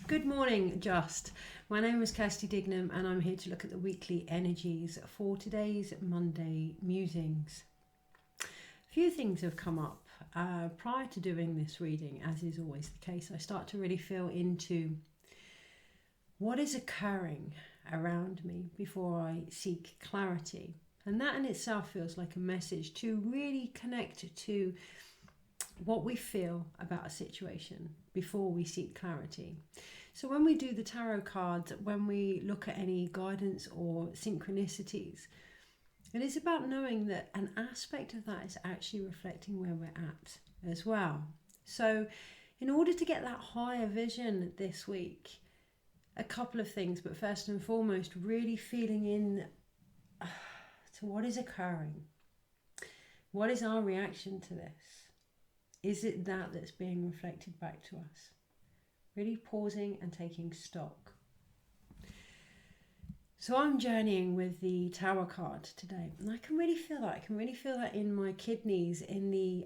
Good morning, Just. My name is Kirsty Dignam and I'm here to look at the weekly energies for today's Monday musings. A few things have come up prior to doing this reading, as is always the case. I start to really feel into what is occurring around me before I seek clarity. And that in itself feels like a message to really connect to what we feel about a situation before we seek clarity. So when we do the tarot cards, when we look at any guidance or synchronicities, it is about knowing that an aspect of that is actually reflecting where we're at as well. So in order to get that higher vision this week, a couple of things, but first and foremost, really feeling in to what is occurring. What is our reaction to this? Is it that's being reflected back to us? Really pausing and taking stock. So I'm journeying with the Tower card today, and I can really feel that. I can really feel that in my kidneys, in the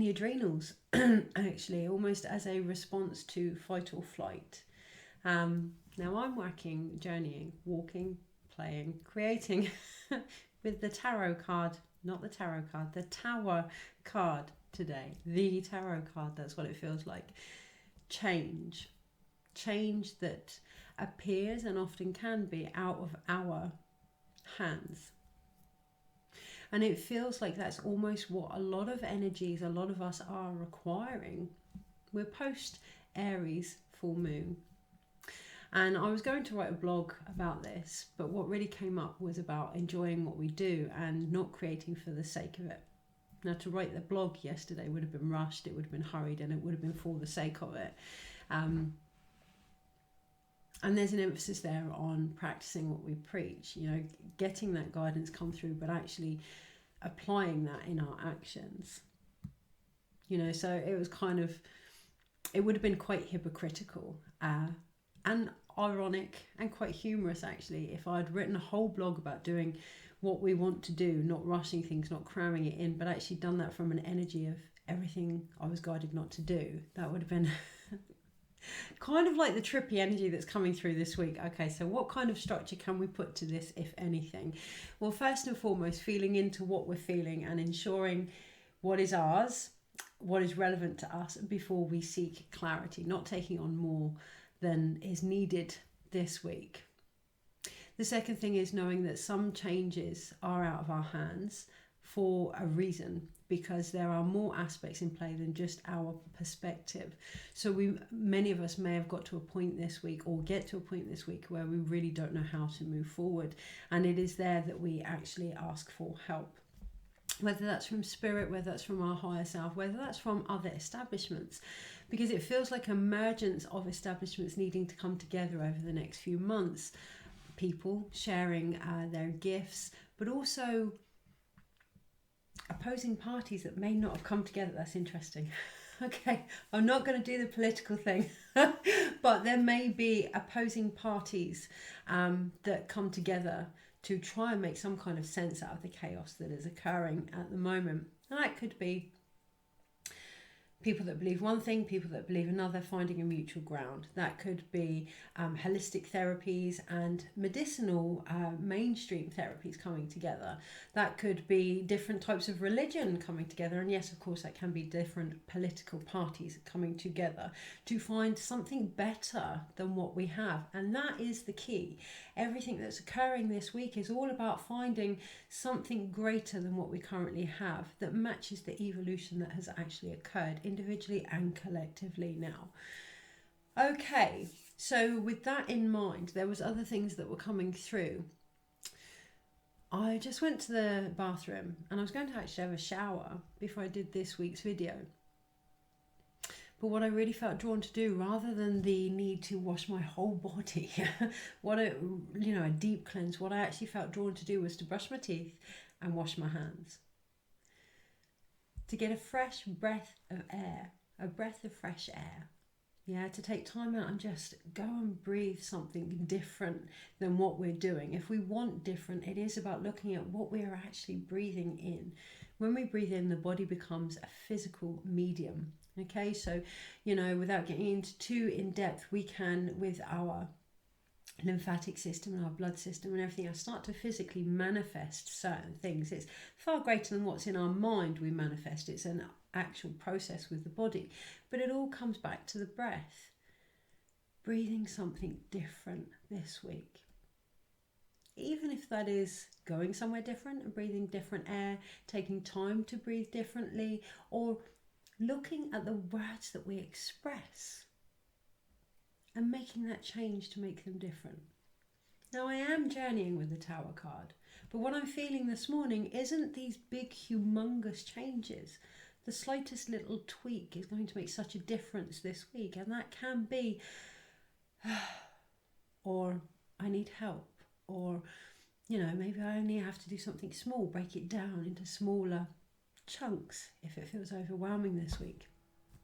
adrenals, actually, almost as a response to fight or flight. Now I'm journeying, walking, playing, creating with the tarot card, not the tarot card, the Tower card today. The tarot card, that's what it feels like. Change that appears and often can be out of our hands. And it feels like that's almost what a lot of energies, a lot of us are requiring. We're post Aries full moon. And I was going to write a blog about this, but what really came up was about enjoying what we do and not creating for the sake of it. Now, to write the blog yesterday would have been rushed, it would have been hurried, and it would have been for the sake of it. And there's an emphasis there on practicing what we preach, getting that guidance come through, but actually applying that in our actions. So it was it would have been quite hypocritical and ironic and quite humorous, actually, if I'd written a whole blog about doing what we want to do, not rushing things, not cramming it in, but actually done that from an energy of everything I was guided not to do. That would have been kind of like the trippy energy that's coming through this week. Okay, so what kind of structure can we put to this, if anything? Well, first and foremost, feeling into what we're feeling and ensuring what is ours, what is relevant to us before we seek clarity, not taking on more than is needed this week. The second thing is knowing that some changes are out of our hands for a reason, because there are more aspects in play than just our perspective. So many of us may have got to a point this week, or get to a point this week, where we really don't know how to move forward. And it is there that we actually ask for help. Whether that's from spirit, whether that's from our higher self, whether that's from other establishments, because it feels like emergence of establishments needing to come together over the next few months. People sharing their gifts, but also opposing parties that may not have come together. That's interesting. Okay, I'm not going to do the political thing, but there may be opposing parties that come together to try and make some kind of sense out of the chaos that is occurring at the moment. And that could be people that believe one thing, people that believe another, finding a mutual ground. That could be holistic therapies and medicinal mainstream therapies coming together. That could be different types of religion coming together. And yes, of course, that can be different political parties coming together to find something better than what we have. And that is the key. Everything that's occurring this week is all about finding something greater than what we currently have that matches the evolution that has actually occurred individually and collectively now. Okay, so with that in mind, there was other things that were coming through. I just went to the bathroom and I was going to actually have a shower before I did this week's video. But what I really felt drawn to do, rather than the need to wash my whole body, a deep cleanse, what I actually felt drawn to do was to brush my teeth and wash my hands. To get a fresh breath of air, a breath of fresh air. Yeah, to take time out and just go and breathe something different than what we're doing. If we want different, it is about looking at what we're actually breathing in. When we breathe in, the body becomes a physical medium Okay, so, without getting into too in depth, we can, with our lymphatic system and our blood system and everything else, start to physically manifest certain things. It's far greater than what's in our mind we manifest. It's an actual process with the body. But it all comes back to the breath. Breathing something different this week. Even if that is going somewhere different and breathing different air, taking time to breathe differently, or looking at the words that we express and making that change to make them different. Now, I am journeying with the Tower card, but what I'm feeling this morning isn't these big, humongous changes. The slightest little tweak is going to make such a difference this week, and that can be, or I need help, or, maybe I only have to do something small, break it down into smaller chunks if it feels overwhelming this week.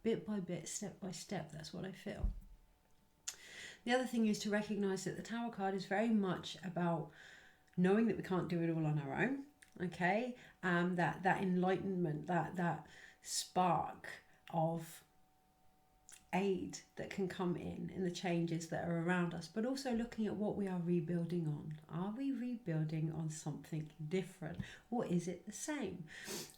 Bit by bit, step by step, that's what I feel. The other thing is to recognise that the Tower card is very much about knowing that we can't do it all on our own, okay? That enlightenment, that spark of aid that can come in the changes that are around us, but also looking at what we are rebuilding on. Are we rebuilding on something different, or is it the same?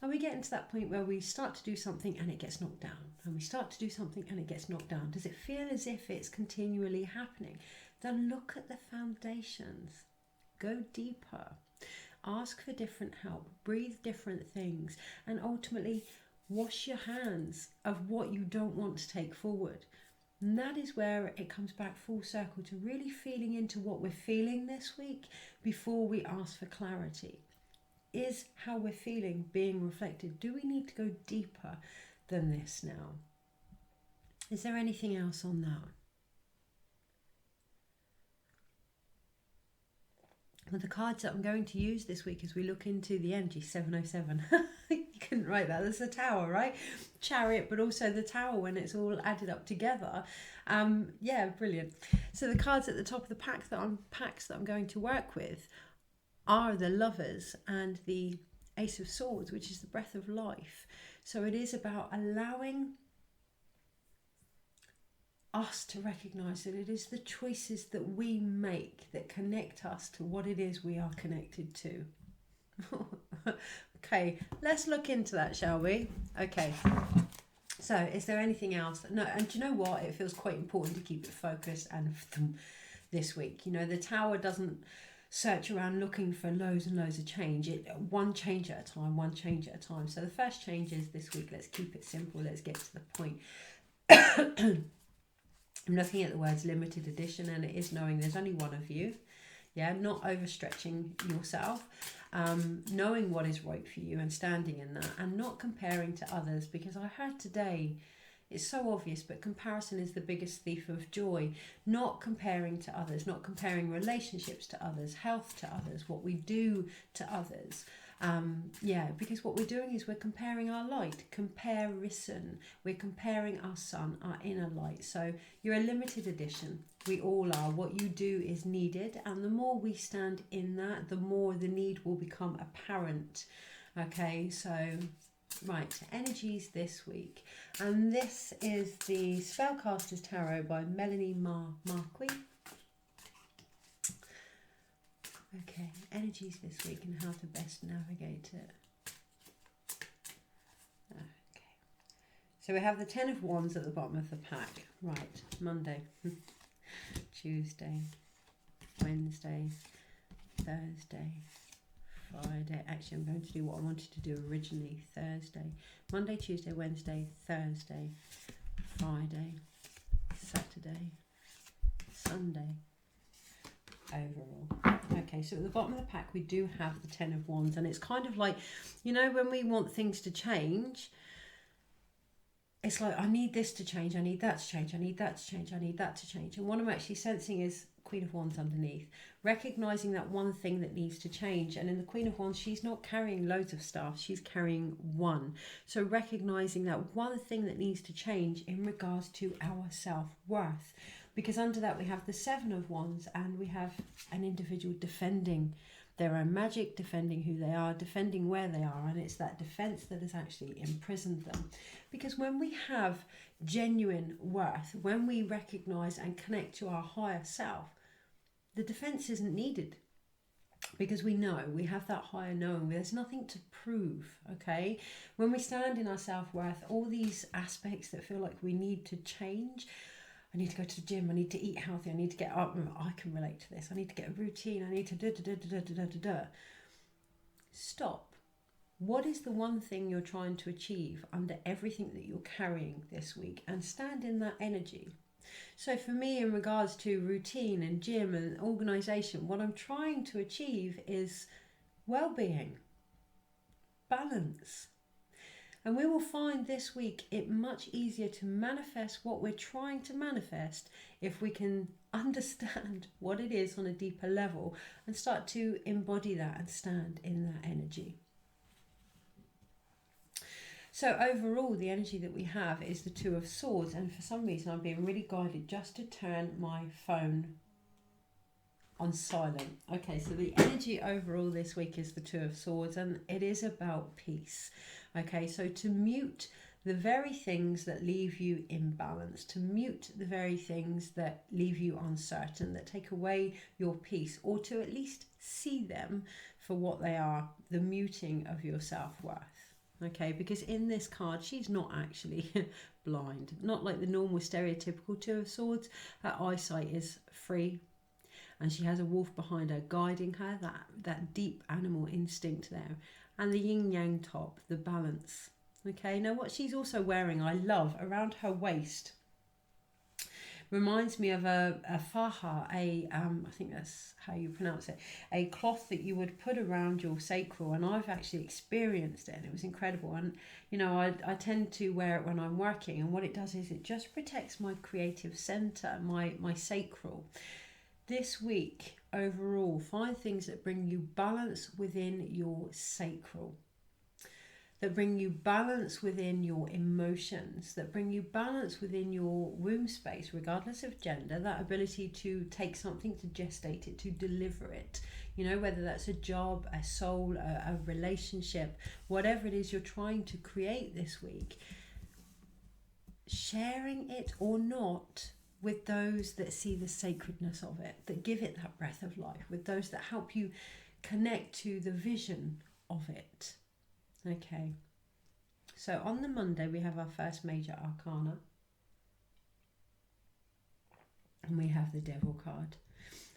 Are we getting to that point where we start to do something and it gets knocked down, and we start to do something and it gets knocked down? Does it feel as if it's continually happening? Then look at the foundations, go deeper, ask for different help, breathe different things, and ultimately wash your hands of what you don't want to take forward. And that is where it comes back full circle to really feeling into what we're feeling this week before we ask for clarity. Is how we're feeling being reflected? Do we need to go deeper than this now? Is there anything else on that? Well, the cards that I'm going to use this week as we look into the energy, 707. You couldn't write that. There's a tower, right? Chariot, but also the tower when it's all added up together. Yeah, brilliant. So the cards at the top of the packs that I'm going to work with are the Lovers and the Ace of Swords, which is the breath of life. So it is about allowing us to recognise that it is the choices that we make that connect us to what it is we are connected to. Okay, let's look into that, shall we? Okay, so is there anything else? No, and do you know what? It feels quite important to keep it focused and this week. The Tower doesn't search around looking for loads and loads of change. One change at a time, one change at a time. So the first change is this week. Let's keep it simple. Let's get to the point. I'm looking at the words limited edition, and it is knowing there's only one of you. Yeah, not overstretching yourself, knowing what is right for you and standing in that, and not comparing to others, because I heard today, it's so obvious, but comparison is the biggest thief of joy. Not comparing to others, not comparing relationships to others, health to others, what we do to others. Because what we're doing is we're comparing our light, comparison. We're comparing our sun, our inner light. So you're a limited edition. We all are. What you do is needed, and the more we stand in that, the more the need will become apparent. Okay, so right, energies this week, and this is the Spellcaster's Tarot by Melanie Marquis. Okay, energies this week and how to best navigate it. Okay, so we have the 10 of Wands at the bottom of the pack. Right, Monday, Tuesday, Wednesday, Thursday, Friday. Actually, I'm going to do what I wanted to do originally. Thursday, Monday, Tuesday, Wednesday, Thursday, Friday, Saturday, Sunday, overall. Okay, so at the bottom of the pack we do have the 10 of Wands, and it's kind of like, when we want things to change, it's like, I need this to change, I need that to change, I need that to change, I need that to change. And what I'm actually sensing is Queen of Wands underneath, recognizing that one thing that needs to change. And in the Queen of Wands, she's not carrying loads of stuff, she's carrying one. So recognizing that one thing that needs to change in regards to our self-worth. Because under that we have the 7 of Wands, and we have an individual defending their own magic, defending who they are, defending where they are, and it's that defense that has actually imprisoned them. Because when we have genuine worth, when we recognize and connect to our higher self, the defense isn't needed, because we know, we have that higher knowing. There's nothing to prove. Okay, when we stand in our self-worth, all these aspects that feel like we need to change, I need to go to the gym, I need to eat healthy, I need to get up, I can relate to this, I need to get a routine, I need to da. Stop. What is the one thing you're trying to achieve under everything that you're carrying this week, and stand in that energy. So for me, in regards to routine and gym and organisation, what I'm trying to achieve is well-being, balance. And we will find this week it much easier to manifest what we're trying to manifest if we can understand what it is on a deeper level and start to embody that and stand in that energy. So overall, the energy that we have is the Two of Swords, and for some reason I'm being really guided just to turn my phone on silent. Okay, so the energy overall this week is the Two of Swords, and it is about peace. Okay, so to mute the very things that leave you imbalanced, to mute the very things that leave you uncertain, that take away your peace, or to at least see them for what they are, the muting of your self-worth. Okay, because in this card, she's not actually blind, not like the normal stereotypical Two of Swords. Her eyesight is free, and she has a wolf behind her guiding her, that deep animal instinct there, and the yin yang top, the balance. Okay, now what she's also wearing, I love, around her waist, reminds me of a faja, I think that's how you pronounce it, a cloth that you would put around your sacral, and I've actually experienced it, and it was incredible. And you know, I tend to wear it when I'm working, and what it does is it just protects my creative center, my sacral. This week, overall, find things that bring you balance within your sacral, that bring you balance within your emotions, that bring you balance within your womb space, regardless of gender, that ability to take something, to gestate it, to deliver it, you know, whether that's a job, a soul, a relationship, whatever it is you're trying to create this week, sharing it or not with those that see the sacredness of it, that give it that breath of life, with those that help you connect to the vision of it. Okay, so on the Monday we have our first major arcana, and we have the Devil card.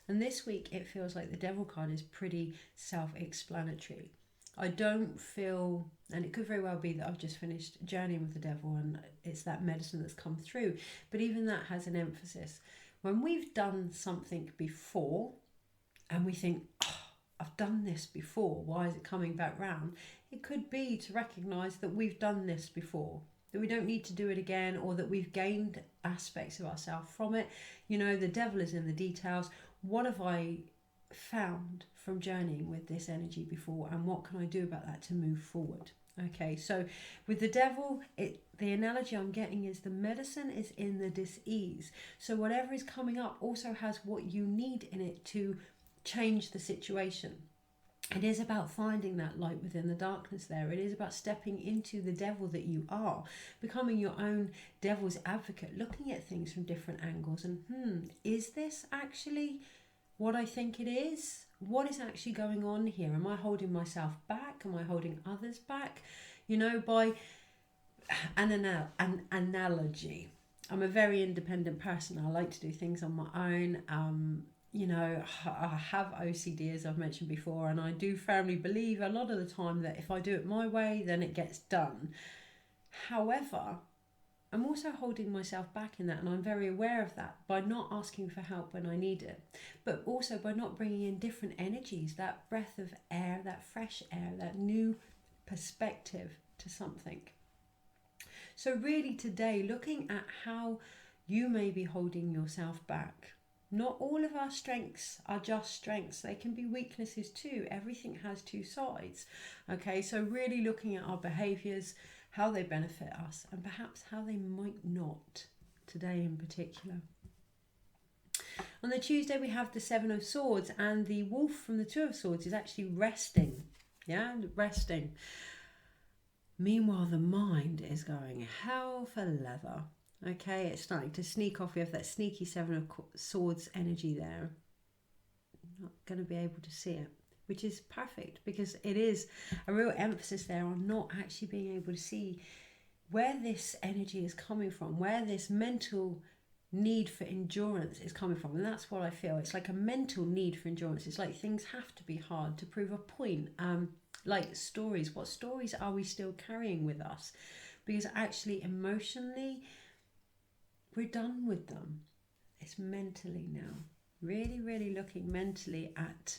And this week it feels like the Devil card is pretty self-explanatory. I don't feel, and it could very well be that I've just finished journeying with the Devil and it's that medicine that's come through, but even that has an emphasis. When we've done something before and we think, oh, I've done this before, why is it coming back round? It could be to recognise that we've done this before, that we don't need to do it again, or that we've gained aspects of ourselves from it. You know, the devil is in the details. What have I found from journeying with this energy before, and what can I do about that to move forward? Okay, so with the devil, the analogy I'm getting is the medicine is in the dis-ease. So whatever is coming up also has what you need in it to change the situation. It is about finding that light within the darkness there. It is about stepping into the devil that you are, becoming your own devil's advocate, looking at things from different angles and, is this actually what I think it is? What is actually going on here? Am I holding myself back? Am I holding others back? You know, by an analogy, I'm a very independent person. I like to do things on my own. You know, I have OCD, as I've mentioned before, and I do firmly believe a lot of the time that if I do it my way, then it gets done. However, I'm also holding myself back in that, and I'm very aware of that by not asking for help when I need it, but also by not bringing in different energies, that breath of air, that fresh air, that new perspective to something. So really today, looking at how you may be holding yourself back. Not all of our strengths are just strengths. They can be weaknesses too. Everything has two sides. Okay, so really looking at our behaviours, how they benefit us, and perhaps how they might not today in particular. On the Tuesday, we have the Seven of Swords, and the wolf from the Two of Swords is actually resting. Yeah, resting. Meanwhile, the mind is going hell for leather. Okay, it's starting to sneak off. We have that sneaky Seven of Swords energy there. Not going to be able to see it, which is perfect, because it is a real emphasis there on not actually being able to see where this energy is coming from, where this mental need for endurance is coming from. And that's what I feel. It's like a mental need for endurance. It's like things have to be hard to prove a point. Like stories. What stories are we still carrying with us? Because actually, emotionally, we're done with them. It's mentally now. Really, really looking mentally at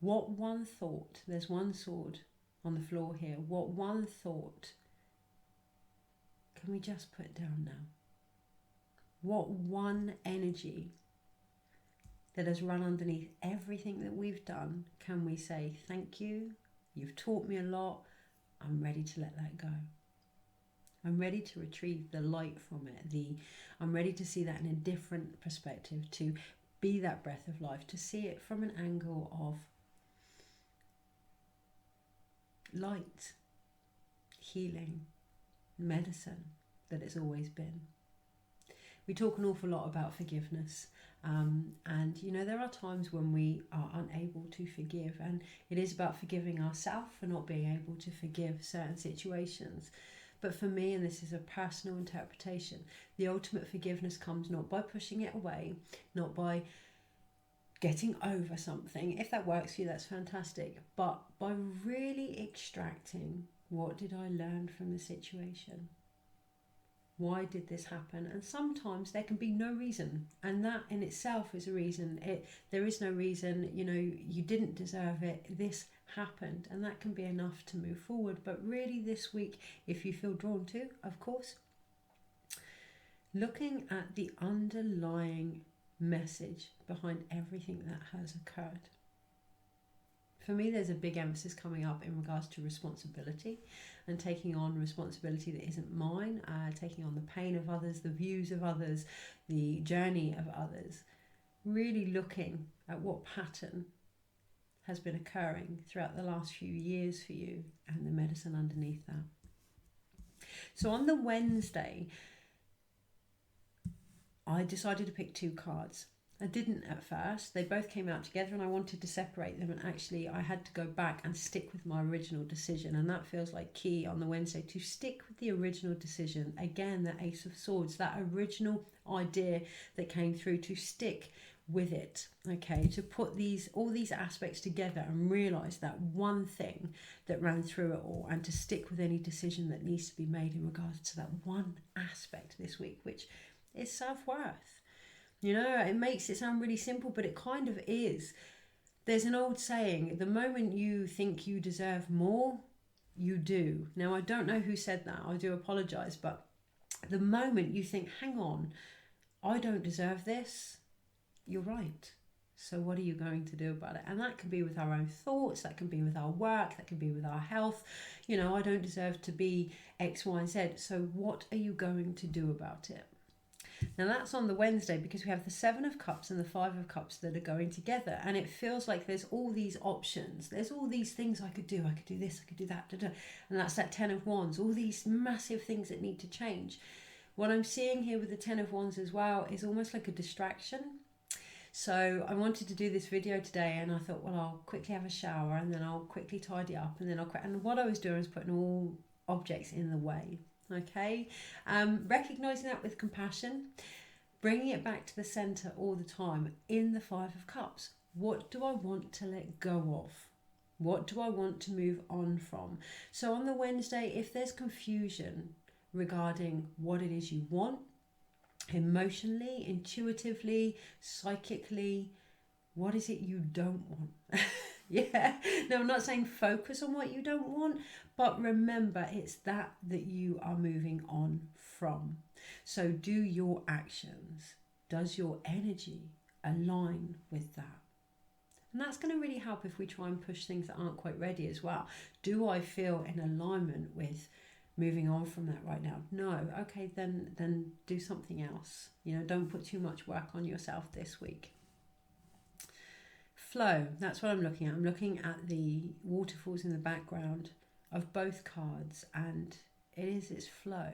what one thought. There's one sword on the floor here. What one thought can we just put down now? What one energy that has run underneath everything that we've done can we say, thank you, you've taught me a lot, I'm ready to let that go. I'm ready to retrieve the light from it. I'm ready to see that in a different perspective, to be that breath of life, to see it from an angle of light, healing, medicine that it's always been. We talk an awful lot about forgiveness, and you know, there are times when we are unable to forgive, and it is about forgiving ourselves for not being able to forgive certain situations. But for me, and this is a personal interpretation, the ultimate forgiveness comes not by pushing it away, not by getting over something. If that works for you, that's fantastic. But by really extracting, what did I learn from the situation? Why did this happen? And sometimes there can be no reason, and that in itself is a reason. There is no reason, you know, you didn't deserve it, this happened, and that can be enough to move forward. But really this week, if you feel drawn to, of course, looking at the underlying message behind everything that has occurred. For me, there's a big emphasis coming up in regards to responsibility and taking on responsibility that isn't mine, taking on the pain of others, the views of others, the journey of others, really looking at what pattern has been occurring throughout the last few years for you and the medicine underneath that. So on the Wednesday, I decided to pick 2 cards. I didn't at first. They both came out together and I wanted to separate them, and actually I had to go back and stick with my original decision, and that feels like key on the Wednesday, to stick with the original decision. Again, the Ace of Swords, that original idea that came through, to stick with it, okay, to put all these aspects together and realize that one thing that ran through it all, and to stick with any decision that needs to be made in regards to that one aspect this week, which is self-worth. You know, it makes it sound really simple, but it kind of is. There's an old saying, the moment you think you deserve more, you do. Now, I don't know who said that. I do apologize, but the moment you think, hang on, I don't deserve this, you're right. So what are you going to do about it? And that can be with our own thoughts, that can be with our work, that can be with our health. You know, I don't deserve to be X, Y, and Z. So what are you going to do about it? Now that's on the Wednesday, because we have the 7 of Cups and the 5 of Cups that are going together, and it feels like there's all these options, there's all these things I could do this, I could do that, and that's that 10 of Wands, all these massive things that need to change. What I'm seeing here with the 10 of Wands as well is almost like a distraction. So I wanted to do this video today, and I thought, well, I'll quickly have a shower and then I'll quickly tidy up, and then and what I was doing was putting all objects in the way. Okay, recognizing that with compassion, bringing it back to the center all the time in the 5 of Cups. What do I want to let go of? What do I want to move on from? So on the Wednesday, if there's confusion regarding what it is you want, emotionally, intuitively, psychically, what is it you don't want? Yeah, no, I'm not saying focus on what you don't want, but remember, it's that you are moving on from. So do your actions. Does your energy align with that? And that's going to really help if we try and push things that aren't quite ready as well. Do I feel in alignment with moving on from that right now. No, okay, then do something else. You know, don't put too much work on yourself this week. Flow, that's what I'm looking at. I'm looking at the waterfalls in the background of both cards, and it's flow.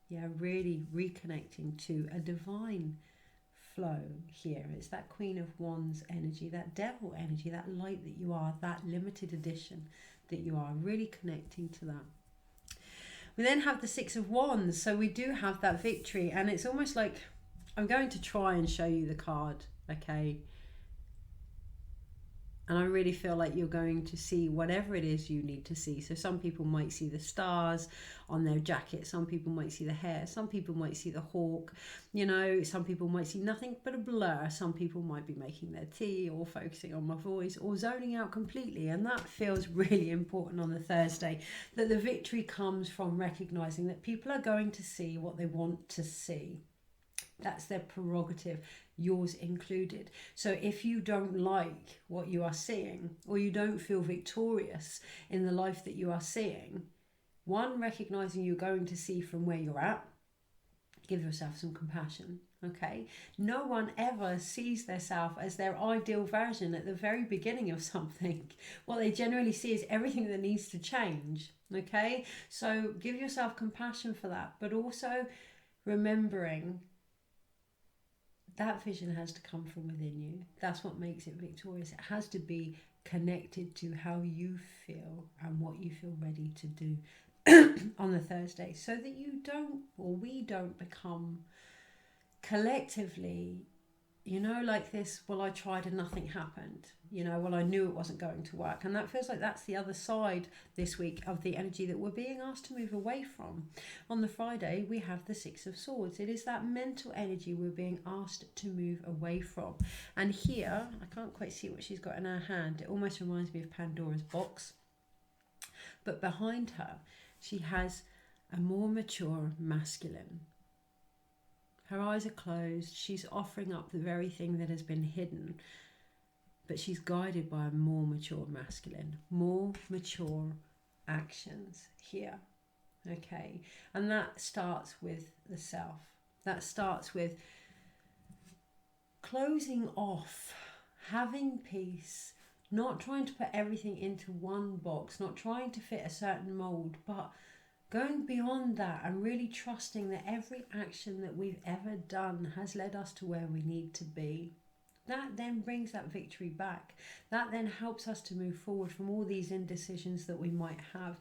Yeah, really reconnecting to a divine flow here. It's that Queen of Wands energy, that devil energy, that light that you are, that limited edition that you are, really connecting to that. We then have the Six of Wands, so we do have that victory, and it's almost like, I'm going to try and show you the card, okay? And I really feel like you're going to see whatever it is you need to see. So some people might see the stars on their jacket. Some people might see the hair. Some people might see the hawk. You know, some people might see nothing but a blur. Some people might be making their tea or focusing on my voice or zoning out completely. And that feels really important on the Thursday, that the victory comes from recognizing that people are going to see what they want to see. That's their prerogative, yours included. So if you don't like what you are seeing, or you don't feel victorious in the life that you are seeing, one, recognizing you're going to see from where you're at, give yourself some compassion, okay? No one ever sees themselves as their ideal version at the very beginning of something. What they generally see is everything that needs to change, okay? So give yourself compassion for that, but also remembering that vision has to come from within you. That's what makes it victorious. It has to be connected to how you feel and what you feel ready to do on the Thursday, so that you don't, or we don't become collectively, you know, like this, well, I tried and nothing happened. You know, well, I knew it wasn't going to work. And that feels like that's the other side this week of the energy that we're being asked to move away from. On the Friday, we have the Six of Swords. It is that mental energy we're being asked to move away from. And here, I can't quite see what she's got in her hand. It almost reminds me of Pandora's box. But behind her, she has a more mature masculine. Her eyes are closed. She's offering up the very thing that has been hidden. But she's guided by a more mature masculine, more mature actions here. Okay. And that starts with the self. That starts with closing off, having peace, not trying to put everything into one box, not trying to fit a certain mold, but going beyond that and really trusting that every action that we've ever done has led us to where we need to be. That then brings that victory back. That then helps us to move forward from all these indecisions that we might have,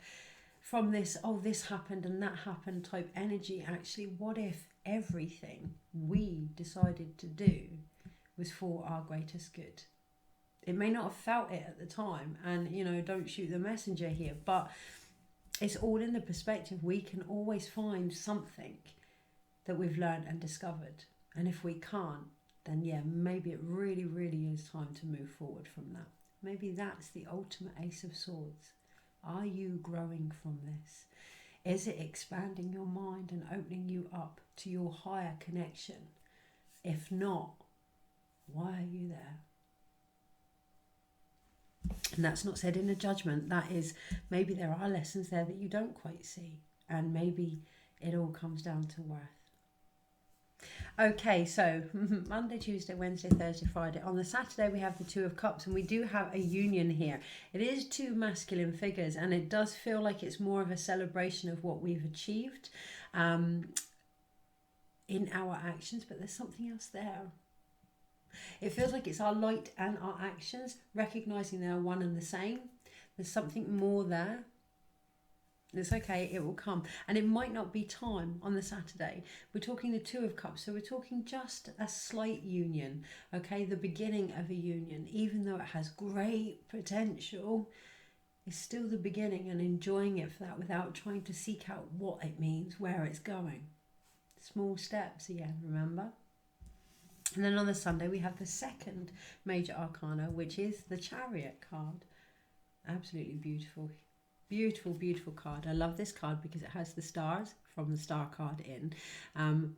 from this, oh, this happened and that happened type energy. Actually, what if everything we decided to do was for our greatest good? It may not have felt it at the time, and, you know, don't shoot the messenger here, but it's all in the perspective. We can always find something that we've learned and discovered. And if we can't, then yeah, maybe it really, really is time to move forward from that. Maybe that's the ultimate Ace of Swords. Are you growing from this? Is it expanding your mind and opening you up to your higher connection? If not, why are you there? And that's not said in a judgment. That is, maybe there are lessons there that you don't quite see. And maybe it all comes down to worth. Okay, so Monday, Tuesday, Wednesday, Thursday, Friday. On the Saturday, we have the Two of Cups, and we do have a union here. It is two masculine figures, and it does feel like it's more of a celebration of what we've achieved in our actions, but there's something else there. It feels like it's our light and our actions, recognizing they are one and the same. There's something more there. It's okay, it will come. And it might not be time on the Saturday. We're talking the Two of Cups, so we're talking just a slight union, okay? The beginning of a union, even though it has great potential, it's still the beginning, and enjoying it for that without trying to seek out what it means, where it's going. Small steps again, remember? And then on the Sunday, we have the second major arcana, which is the Chariot card. Absolutely beautiful. Beautiful, beautiful card. I love this card because it has the stars from the star card in,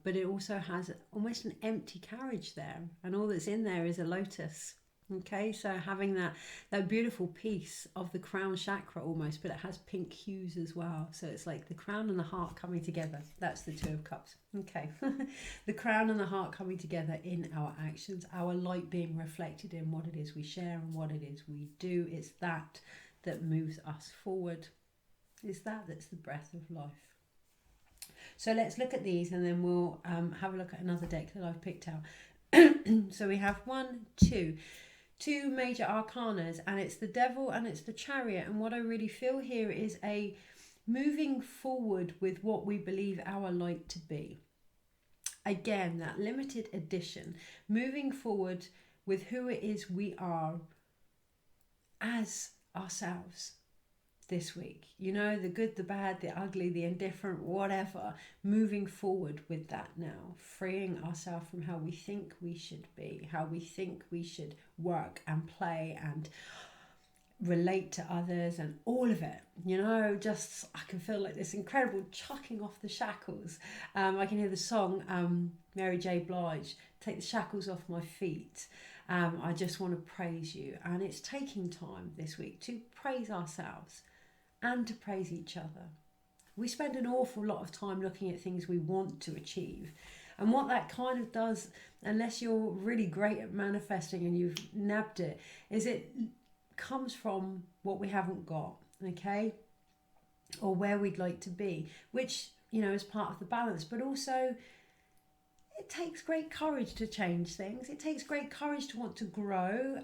but it also has almost an empty carriage there, and all that's in there is a lotus. Okay, so having that beautiful piece of the crown chakra almost, but it has pink hues as well. So it's like the crown and the heart coming together. That's the Two of Cups. Okay, the crown and the heart coming together in our actions, our light being reflected in what it is we share and what it is we do. It's that that moves us forward. It's that's the breath of life. So let's look at these, and then we'll have a look at another deck that I've picked out. So we have two major arcanas, and it's the Devil and it's the Chariot. And what I really feel here is a moving forward with what we believe our light to be. Again, that limited edition, moving forward with who it is we are as ourselves this week. You know, the good, the bad, the ugly, the indifferent, whatever. Moving forward with that now. Freeing ourselves from how we think we should be, how we think we should work and play and relate to others and all of it. You know, just I can feel like this incredible chucking off the shackles. I can hear the song Mary J. Blige, Take the Shackles Off My Feet. I just want to praise you. And it's taking time this week to praise ourselves and to praise each other. We spend an awful lot of time looking at things we want to achieve. And what that kind of does, unless you're really great at manifesting and you've nabbed it, is it comes from what we haven't got, okay? Or where we'd like to be, which, you know, is part of the balance. But also, it takes great courage to change things. It takes great courage to want to grow,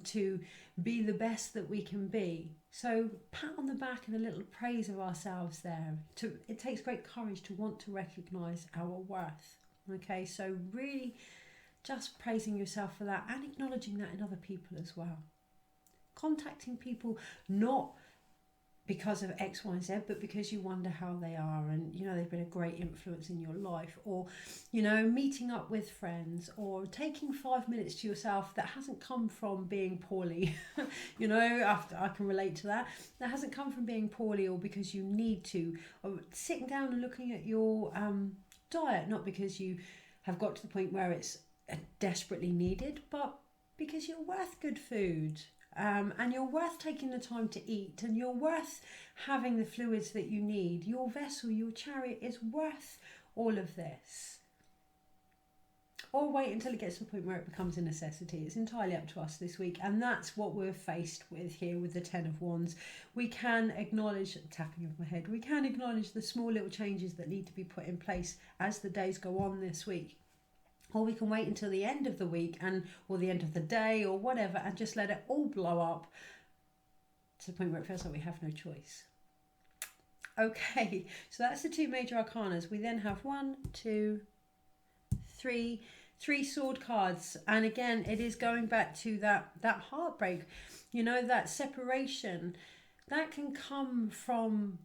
to be the best that we can be. So pat on the back and a little praise of ourselves there. It takes great courage to want to recognise our worth. Okay, so really just praising yourself for that and acknowledging that in other people as well. Contacting people not because of X, Y, and Z, but because you wonder how they are and, you know, they've been a great influence in your life, or, you know, meeting up with friends, or taking 5 minutes to yourself that hasn't come from being poorly. You know, after I can relate to that. That hasn't come from being poorly or because you need to, or sitting down and looking at your diet, not because you have got to the point where it's desperately needed, but because you're worth good food. And you're worth taking the time to eat, and you're worth having the fluids that you need. Your vessel, your chariot is worth all of this. Or wait until it gets to the point where it becomes a necessity. It's entirely up to us this week, and that's what we're faced with here with the Ten of Wands. We can acknowledge, tapping of my head, we can acknowledge the small little changes that need to be put in place as the days go on this week. Or we can wait until the end of the week or the end of the day or whatever and just let it all blow up to the point where it feels like we have no choice. Okay, so that's the two major arcanas. We then have three sword cards. And again, it is going back to that heartbreak, you know, that separation. That can come from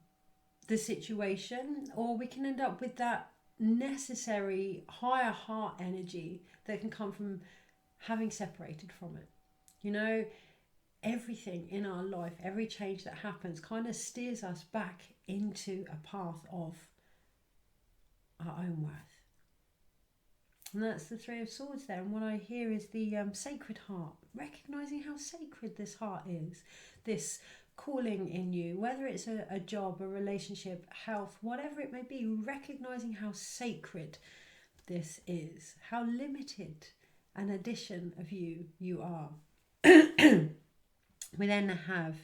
the situation, or we can end up with that necessary higher heart energy that can come from having separated from it. You know, everything in our life, every change that happens kind of steers us back into a path of our own worth. And that's the Three of Swords there. And what I hear is the sacred heart, recognizing how sacred this heart is, this calling in you, whether it's a job, a relationship, health, whatever it may be, recognizing how sacred this is, how limited an addition of you are. We then have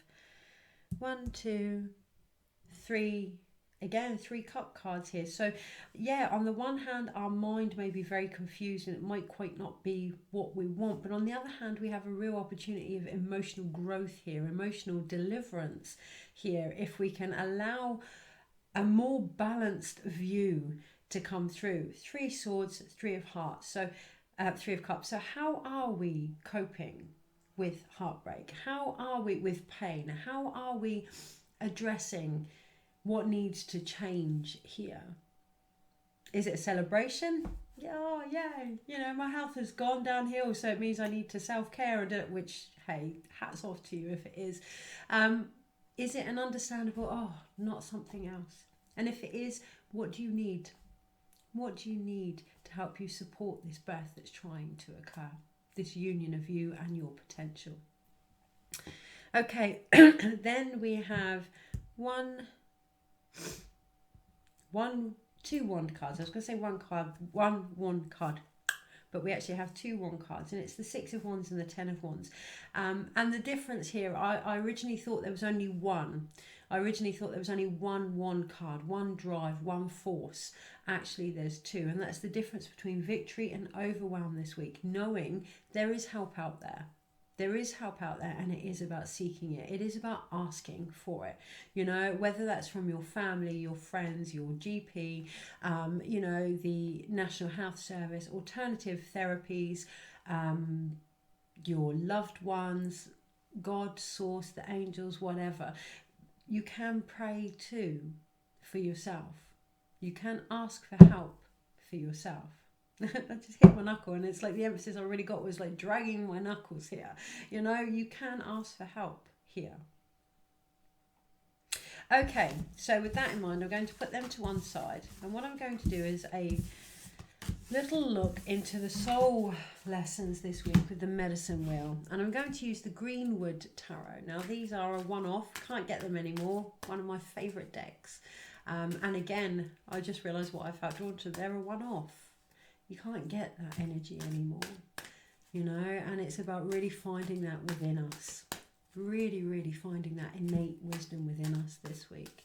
1, 2, 3, again 3 cup cards here. So yeah, on the one hand our mind may be very confused and it might quite not be what we want, but on the other hand we have a real opportunity of emotional growth here, emotional deliverance here, if we can allow a more balanced view to come through. 3 swords, 3 of hearts, so 3 of cups. So how are we coping with heartbreak? How are we with pain? How are we addressing what needs to change here? Is it a celebration? Yeah, you know, my health has gone downhill, so it means I need to self-care and do it, which, hey, hats off to you if it is. Is it an understandable, not something else? And if it is, what do you need? What do you need to help you support this birth that's trying to occur? this union of you and your potential. Okay, then we have two wand cards. I was going to say one wand card, but we actually have two wand cards, and it's the Six of Wands and the Ten of Wands. And the difference here, I originally thought there was only one. I originally thought there was only one wand card, one drive, one force. Actually, there's two, and that's the difference between victory and overwhelm this week, knowing there is help out there. There is help out there, and it is about seeking it. It is about asking for it, you know, whether that's from your family, your friends, your GP, you know, the National Health Service, alternative therapies, your loved ones, God, source, the angels, whatever. You can pray too for yourself. You can ask for help for yourself. I just hit my knuckle, and it's like the emphasis I really got was like dragging my knuckles here. You know, you can ask for help here. Okay, so with that in mind, I'm going to put them to one side, and what I'm going to do is a little look into the soul lessons this week with the medicine wheel, and I'm going to use the Greenwood Tarot. Now these are a one-off, can't get them anymore, one of my favourite decks, and again I just realised what I felt drawn to, they're a one-off. You can't get that energy anymore, you know, and it's about really finding that within us, really finding that innate wisdom within us this week.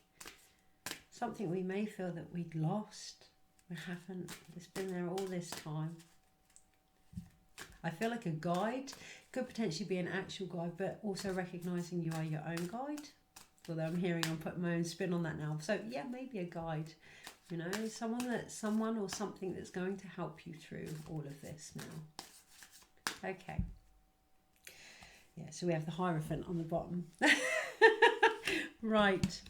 Something we may feel that we'd lost. We haven't. It's been there all this time. I feel like a guide could potentially be an actual guide, but also recognizing you are your own guide. Although I'm putting my own spin on that now. So yeah, maybe a guide. You know, someone or something that's going to help you through all of this now. Okay. Yeah, so we have the Hierophant on the bottom. Right.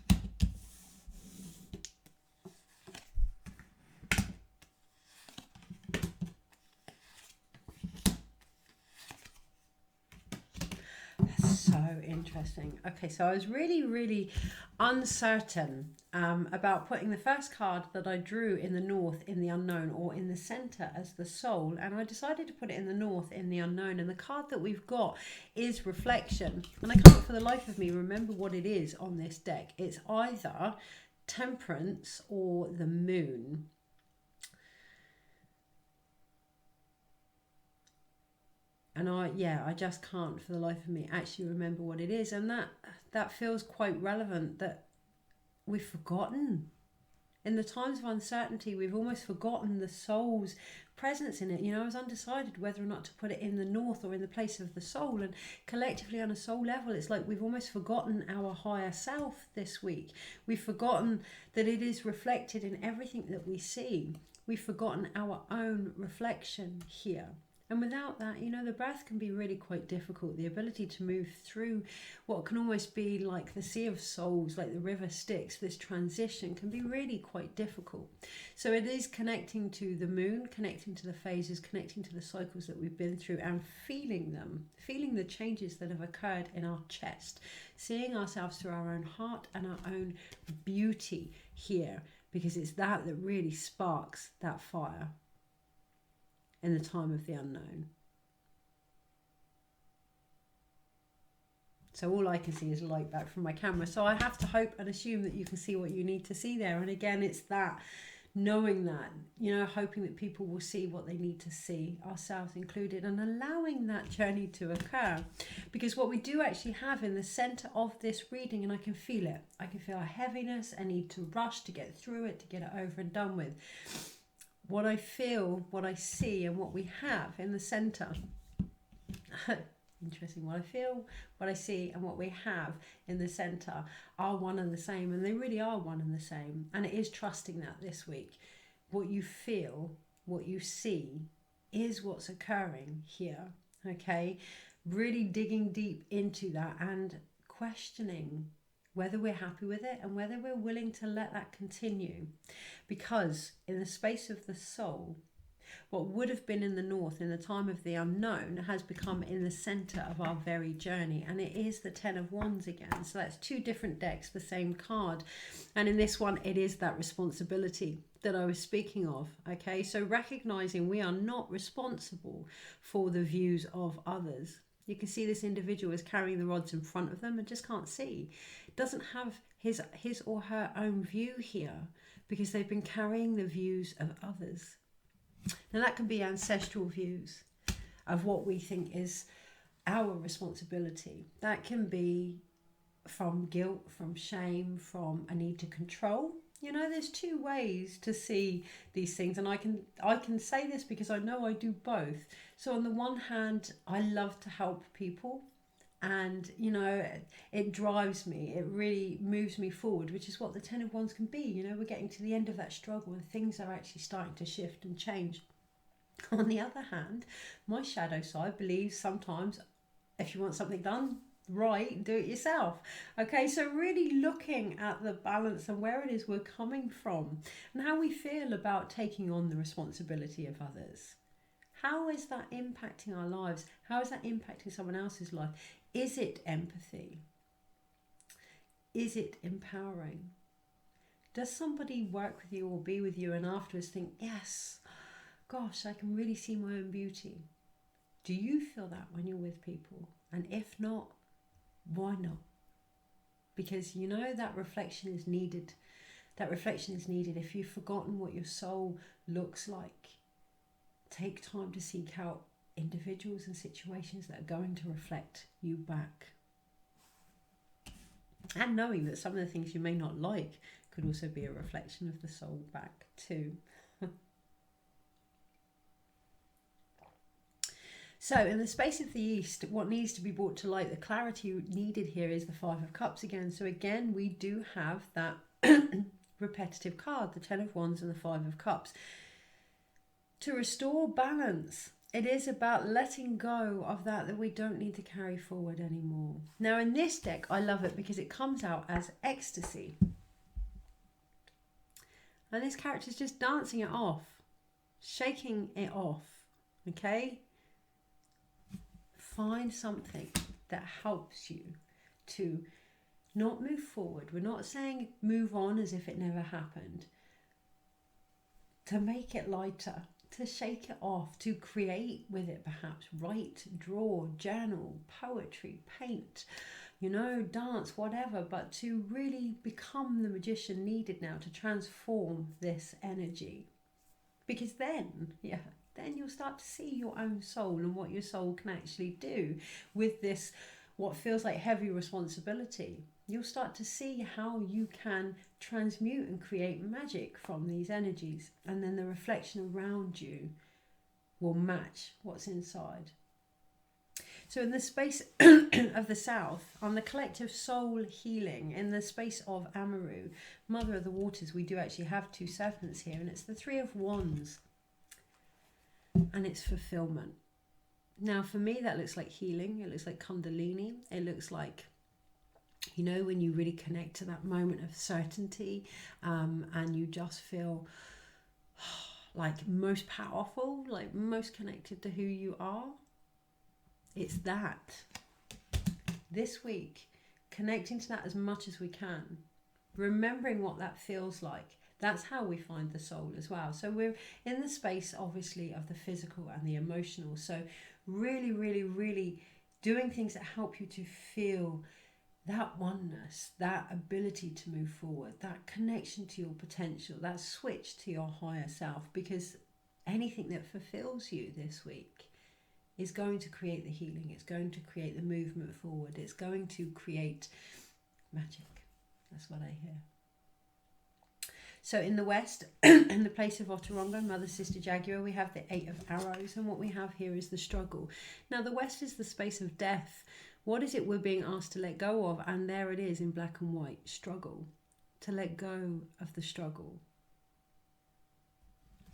So interesting. Okay, so I was really uncertain about putting the first card that I drew in the north in the unknown or in the center as the soul, and I decided to put it in the north in the unknown, and the card that we've got is reflection, and I can't for the life of me remember what it is on this deck. It's either Temperance or the Moon. And I just can't for the life of me actually remember what it is. And that feels quite relevant, that we've forgotten. In the times of uncertainty, we've almost forgotten the soul's presence in it. You know, I was undecided whether or not to put it in the north or in the place of the soul. And collectively on a soul level, it's like we've almost forgotten our higher self this week. We've forgotten that it is reflected in everything that we see. We've forgotten our own reflection here. And without that, you know, the breath can be really quite difficult. The ability to move through what can almost be like the Sea of Souls, like the river Styx, this transition can be really quite difficult. So it is connecting to the moon, connecting to the phases, connecting to the cycles that we've been through and feeling them, feeling the changes that have occurred in our chest, seeing ourselves through our own heart and our own beauty here, because it's that really sparks that fire in the time of the unknown. So all I can see is light back from my camera. So I have to hope and assume that you can see what you need to see there. And again, it's that, knowing that, you know, hoping that people will see what they need to see, ourselves included, and allowing that journey to occur. Because what we do actually have in the center of this reading, and I can feel it, I can feel a heaviness, a need to rush to get through it, to get it over and done with. What I feel, what I see, and what we have in the center. Interesting. What I feel, what I see, and what we have in the center are one and the same, and they really are one and the same. And it is trusting that this week. What you feel, what you see, is what's occurring here. Okay, really digging deep into that and questioning whether we're happy with it and whether we're willing to let that continue. Because in the space of the soul, what would have been in the north in the time of the unknown has become in the center of our very journey. And it is the Ten of Wands again. So that's two different decks, the same card. And in this one, it is that responsibility that I was speaking of. Okay, so recognizing we are not responsible for the views of others. You can see this individual is carrying the rods in front of them and just can't see. Doesn't have his or her own view here because they've been carrying the views of others. Now that can be ancestral views of what we think is our responsibility. That can be from guilt, from shame, from a need to control. You know, there's two ways to see these things, and I can say this because I know I do both. So on the one hand, I love to help people, and you know, it drives me, it really moves me forward, which is what the Ten of Wands can be. You know, we're getting to the end of that struggle and things are actually starting to shift and change. On the other hand, my shadow side believes sometimes if you want something done right, do it yourself. Okay, so really looking at the balance and where it is we're coming from and how we feel about taking on the responsibility of others. How is that impacting our lives? How is that impacting someone else's life? Is it empathy? Is it empowering? Does somebody work with you or be with you and afterwards think, yes, gosh, I can really see my own beauty? Do you feel that when you're with people? And if not, why not? Because you know that reflection is needed. That reflection is needed. If you've forgotten what your soul looks like, take time to seek out individuals and situations that are going to reflect you back. And knowing that some of the things you may not like could also be a reflection of the soul back too. So in the space of the East, what needs to be brought to light, the clarity needed here is the Five of Cups again. So again, we do have that repetitive card, the Ten of Wands and the Five of Cups. To restore balance, it is about letting go of that we don't need to carry forward anymore. Now in this deck, I love it because it comes out as ecstasy. And this character is just dancing it off, shaking it off, okay? Find something that helps you to not move forward. We're not saying move on as if it never happened. To make it lighter, to shake it off, to create with it perhaps, write, draw, journal, poetry, paint, you know, dance, whatever, but to really become the magician needed now to transform this energy. Because then, then you'll start to see your own soul and what your soul can actually do with this, what feels like heavy responsibility. You'll start to see how you can transmute and create magic from these energies. And then the reflection around you will match what's inside. So in the space of the South, on the collective soul healing, in the space of Amaru, Mother of the Waters, we do actually have two serpents here. And it's the Three of Wands. And it's fulfillment. Now for me that looks like healing, it looks like Kundalini, it looks like, you know, when you really connect to that moment of certainty and you just feel like most powerful, like most connected to who you are. It's that. This week, connecting to that as much as we can, remembering what that feels like. That's how we find the soul as well. So we're in the space, obviously, of the physical and the emotional. So really, really, really doing things that help you to feel that oneness, that ability to move forward, that connection to your potential, that switch to your higher self. Because anything that fulfills you this week is going to create the healing. It's going to create the movement forward. It's going to create magic. That's what I hear. So in the West, in the place of Otorongo, Mother, Sister, Jaguar, we have the Eight of Arrows. And what we have here is the struggle. Now the West is the space of death. What is it we're being asked to let go of? And there it is in black and white, struggle. To let go of the struggle.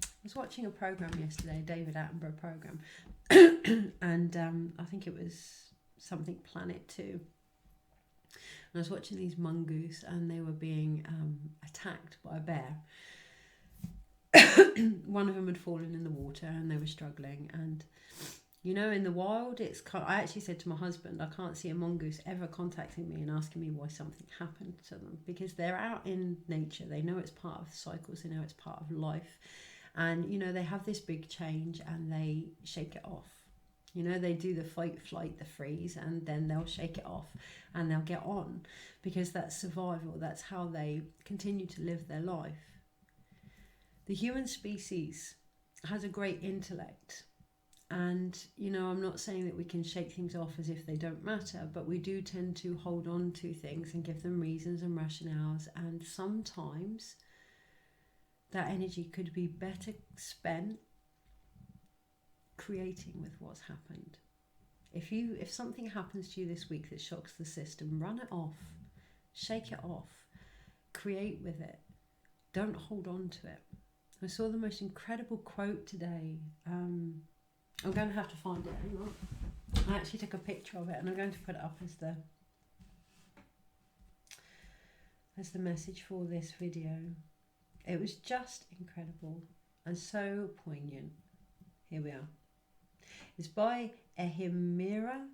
I was watching a program yesterday, a David Attenborough program. and I think it was something Planet 2. And I was watching these mongoose and they were being attacked by a bear. One of them had fallen in the water and they were struggling, and You know, in the wild, I actually said to my husband, I can't see a mongoose ever contacting me and asking me why something happened to them, because they're out in nature. They know it's part of the cycles. They know it's part of life. And, you know, they have this big change and they shake it off. You know, they do the fight, flight, the freeze, and then they'll shake it off and they'll get on, because that's survival. That's how they continue to live their life. The human species has a great intellect. And, you know, I'm not saying that we can shake things off as if they don't matter, but we do tend to hold on to things and give them reasons and rationales. And sometimes that energy could be better spent creating with what's happened. If something happens to you this week that shocks the system, run it off, shake it off, create with it. Don't hold on to it. I saw the most incredible quote today. I'm going to have to find it. Hang on. I actually took a picture of it and I'm going to put it up as the message for this video. It was just incredible and so poignant. Here we are. It's by Ehimira.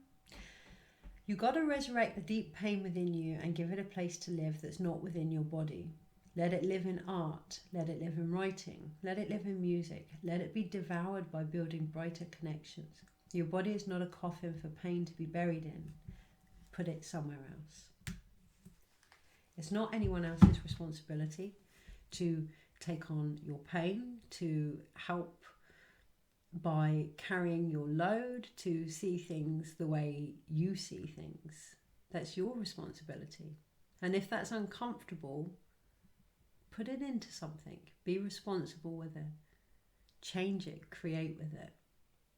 You got to resurrect the deep pain within you and give it a place to live that's not within your body. Let it live in art, let it live in writing, let it live in music, let it be devoured by building brighter connections. Your body is not a coffin for pain to be buried in. Put it somewhere else. It's not anyone else's responsibility to take on your pain, to help by carrying your load, to see things the way you see things. That's your responsibility. And if that's uncomfortable, put it into something. Be responsible with it. Change it. Create with it.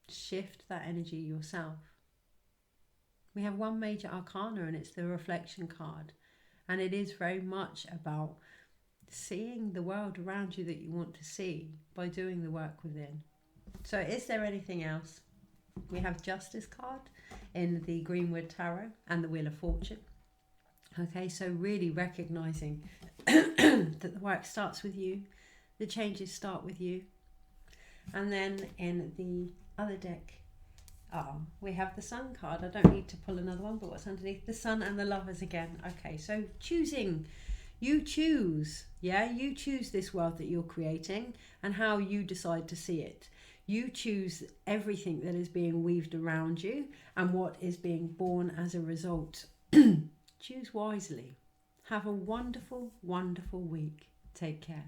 Shift that energy yourself. We have one major arcana and it's the reflection card. And it is very much about seeing the world around you that you want to see by doing the work within. So is there anything else? We have Justice card in the Greenwood Tarot and the Wheel of Fortune. Okay, so really recognizing that the work starts with you, the changes start with you. And then in the other deck, we have the Sun card. I don't need to pull another one, but what's underneath? The Sun and the Lovers again. Okay, so choosing. You choose, yeah? You choose this world that you're creating and how you decide to see it. You choose everything that is being weaved around you and what is being born as a result. Choose wisely. Have a wonderful, wonderful week. Take care.